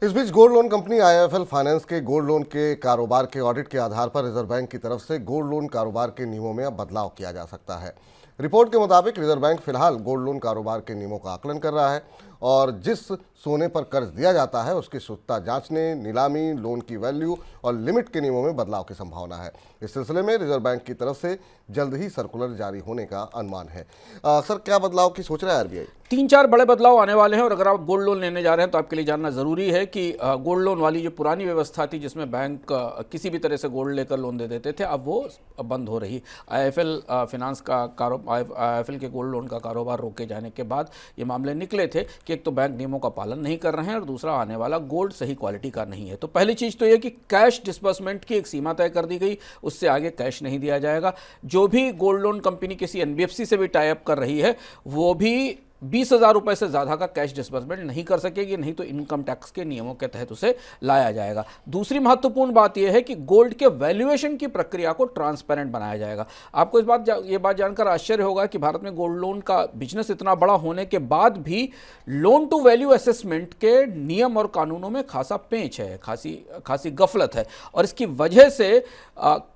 इस बीच gold loan company IIFL finance के गोल्ड लोन के कारोबार के ऑडिट के आधार पर रिजर्व बैंक की तरफ से गोल्ड लोन कारोबार के नियमों में अब बदलाव किया जा सकता है। रिपोर्ट के मुताबिक रिजर्व बैंक फिलहाल गोल्ड लोन कारोबार के नियमों का आकलन कर रहा है और जिस सोने पर कर्ज दिया जाता है उसकी शुद्धता जांचने, नीलामी, लोन की वैल्यू और लिमिट के नियमों में बदलाव की संभावना है। इस सिलसिले में रिजर्व बैंक की तरफ से जल्द ही सर्कुलर जारी होने का अनुमान है। सर, क्या बदलाव की सोच रहा है आरबीआई? 3-4 बड़े बदलाव आने वाले हैं और अगर आप गोल्ड लोन लेने जा रहे हैं तो आपके लिए जानना ज़रूरी है कि गोल्ड लोन वाली जो पुरानी व्यवस्था थी जिसमें बैंक किसी भी तरह से गोल्ड लेकर लोन दे देते थे, अब वो बंद हो रही। आईआईएफएल फाइनेंस का आईआईएफएल के गोल्ड लोन का कारोबार रोके जाने के बाद ये मामले निकले थे कि एक तो बैंक नियमों का पालन नहीं कर रहे हैं और दूसरा आने वाला गोल्ड सही क्वालिटी का नहीं है। तो पहली चीज़ तो ये कि कैश डिस्बर्समेंट की एक सीमा तय कर दी गई, उससे आगे कैश नहीं दिया जाएगा। जो भी गोल्ड लोन कंपनी किसी एनबीएफसी से भी टाई अप कर रही है वो भी 20,000 रुपये से ज़्यादा का कैश डिस्बर्समेंट नहीं कर सकेगी, नहीं तो इनकम टैक्स के नियमों के तहत उसे लाया जाएगा। दूसरी महत्वपूर्ण बात यह है कि गोल्ड के वैल्यूएशन की प्रक्रिया को ट्रांसपेरेंट बनाया जाएगा। आपको ये बात जानकर आश्चर्य होगा कि भारत में गोल्ड लोन का बिजनेस इतना बड़ा होने के बाद भी लोन टू वैल्यू असेसमेंट के नियम और कानूनों में खासा पेंच है, खासी गफलत है और इसकी वजह से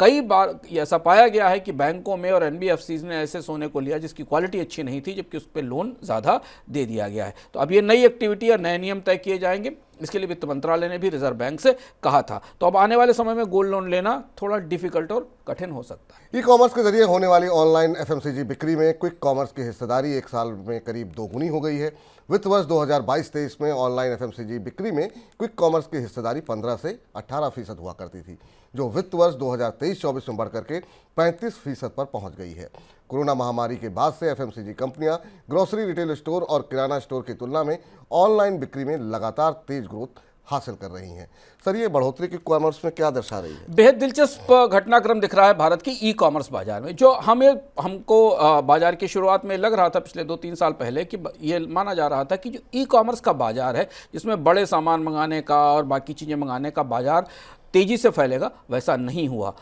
कई बार ऐसा पाया गया है कि बैंकों में और एनबीएफसीज ने ऐसे सोने को लिया जिसकी क्वालिटी अच्छी नहीं थी, जबकि उस पर लोन ज़्यादा दे दिया गया है। तो अब ये नई एक्टिविटी और नए नियम तय किए जाएंगे, इसके लिए वित्त मंत्रालय ने भी रिजर्व बैंक से कहा था। तो अब आने वाले समय में गोल्ड लोन लेना थोड़ा डिफिकल्ट और कठिन हो सकता है। ई कॉमर्स के जरिए होने वाली ऑनलाइन एफएमसीजी बिक्री में क्विक कॉमर्स की हिस्सेदारी एक साल में करीब दोगुनी हो गई है। वित्त वर्ष 2022-23 में ऑनलाइन एफएमसीजी बिक्री में क्विक कॉमर्स की हिस्सेदारी 15 से 18% हुआ करती थी, जो वित्त वर्ष 2023-24 में बढ़कर के 35% पर पहुंच गई है। कोरोना महामारी के बाद से एफएमसीजी कंपनियां ग्रोसरी, रिटेल स्टोर और किराना स्टोर की तुलना में ऑनलाइन बिक्री में लगातार तेज ग्रोथ हासिल कर रही हैं। सर, ये बढ़ोतरी की कॉमर्स में क्या दर्शा रही है? बेहद दिलचस्प घटनाक्रम दिख रहा है भारत की ई कॉमर्स बाजार में। जो हमको बाजार की शुरुआत में लग रहा था पिछले 2-3 साल पहले कि ये माना जा रहा था कि जो ई कॉमर्स का बाजार है जिसमें बड़े सामान मंगाने का और बाकी चीज़ें मंगाने का बाजार तेज़ी से फैलेगा, वैसा नहीं हुआ।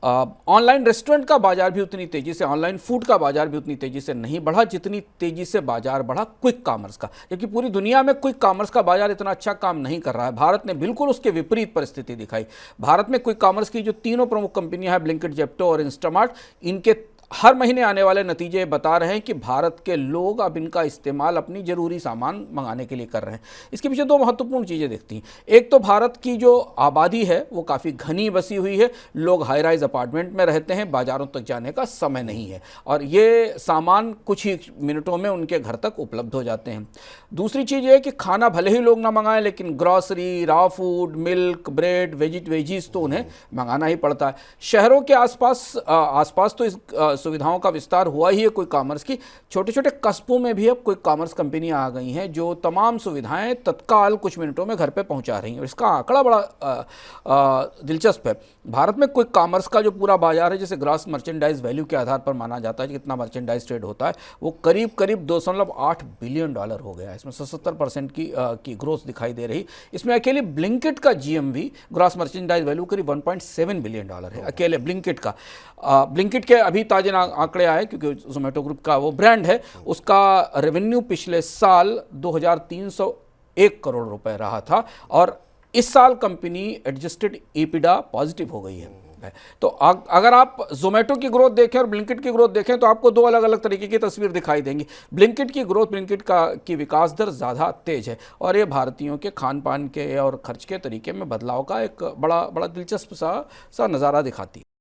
ऑनलाइन रेस्टोरेंट का बाजार भी उतनी तेज़ी से, ऑनलाइन फूड का बाजार भी उतनी तेज़ी से नहीं बढ़ा जितनी तेज़ी से बाजार बढ़ा क्विक कॉमर्स का, क्योंकि पूरी दुनिया में क्विक कॉमर्स का बाजार इतना अच्छा काम नहीं कर रहा है। भारत ने बिल्कुल उसके विपरीत परिस्थिति दिखाई। भारत में क्विक कॉमर्स की जो तीनों प्रमुख कंपनियां हैं, ब्लिंकिट, जेप्टो और इंस्टामार्ट, इनके हर महीने आने वाले नतीजे बता रहे हैं कि भारत के लोग अब इनका इस्तेमाल अपनी ज़रूरी सामान मंगाने के लिए कर रहे हैं। इसके पीछे दो महत्वपूर्ण चीज़ें दिखती हैं। एक तो भारत की जो आबादी है वो काफ़ी घनी बसी हुई है, लोग हाई राइज अपार्टमेंट में रहते हैं, बाज़ारों तक जाने का समय नहीं है और ये सामान कुछ ही मिनटों में उनके घर तक उपलब्ध हो जाते हैं। दूसरी चीज़ ये है कि खाना भले ही लोग ना मंगाएं, लेकिन grocery, raw food, milk, bread, veggies तो उन्हें मंगाना ही पड़ता है। शहरों के आसपास तो इस सुविधाओं का विस्तार हुआ ही है क्विक कॉमर्स की। छोटे छोटे कस्बों में भी अब क्विक कॉमर्स कंपनियां आ गई हैं जो तमाम सुविधाएं तत्काल कुछ मिनटों में घर पे पहुंचा रही हैं और इसका आंकड़ा बड़ा दिलचस्प है। भारत में क्विक कॉमर्स का जो पूरा बाजार है, जिसे ग्रॉस मर्चेंडाइज वैल्यू के आधार पर माना जाता है कि कितना मर्चेंडाइज ट्रेड होता है, वो करीब करीब $2.8 बिलियन हो गया है। इसमें 77% की ग्रोथ दिखाई दे रही। इसमें अकेले ब्लिंकिट का जीएमवी, ग्रॉस मर्चेंडाइज वैल्यू, करीब $1.7 बिलियन है अकेले ब्लिंकिट का। ब्लिंकिट के अभी ताजे आंकड़े आए क्योंकि जोमेटो ग्रुप का वो ब्रांड है, उसका रेवेन्यू पिछले साल 2301 करोड़ रुपए रहा था और इस साल कंपनी एडजस्टेड EBITDA पॉजिटिव हो गई है। तो अगर आप जोमेटो की ग्रोथ देखें और ब्लिंकिट की ग्रोथ देखें तो आपको दो अलग अलग तरीके की तस्वीर दिखाई देंगी। ब्लिंकिट की ग्रोथ, की विकास दर ज़्यादा तेज है और ये भारतीयों के खान पान के और खर्च के तरीके में बदलाव का एक बड़ा दिलचस्प सा नज़ारा दिखाती है।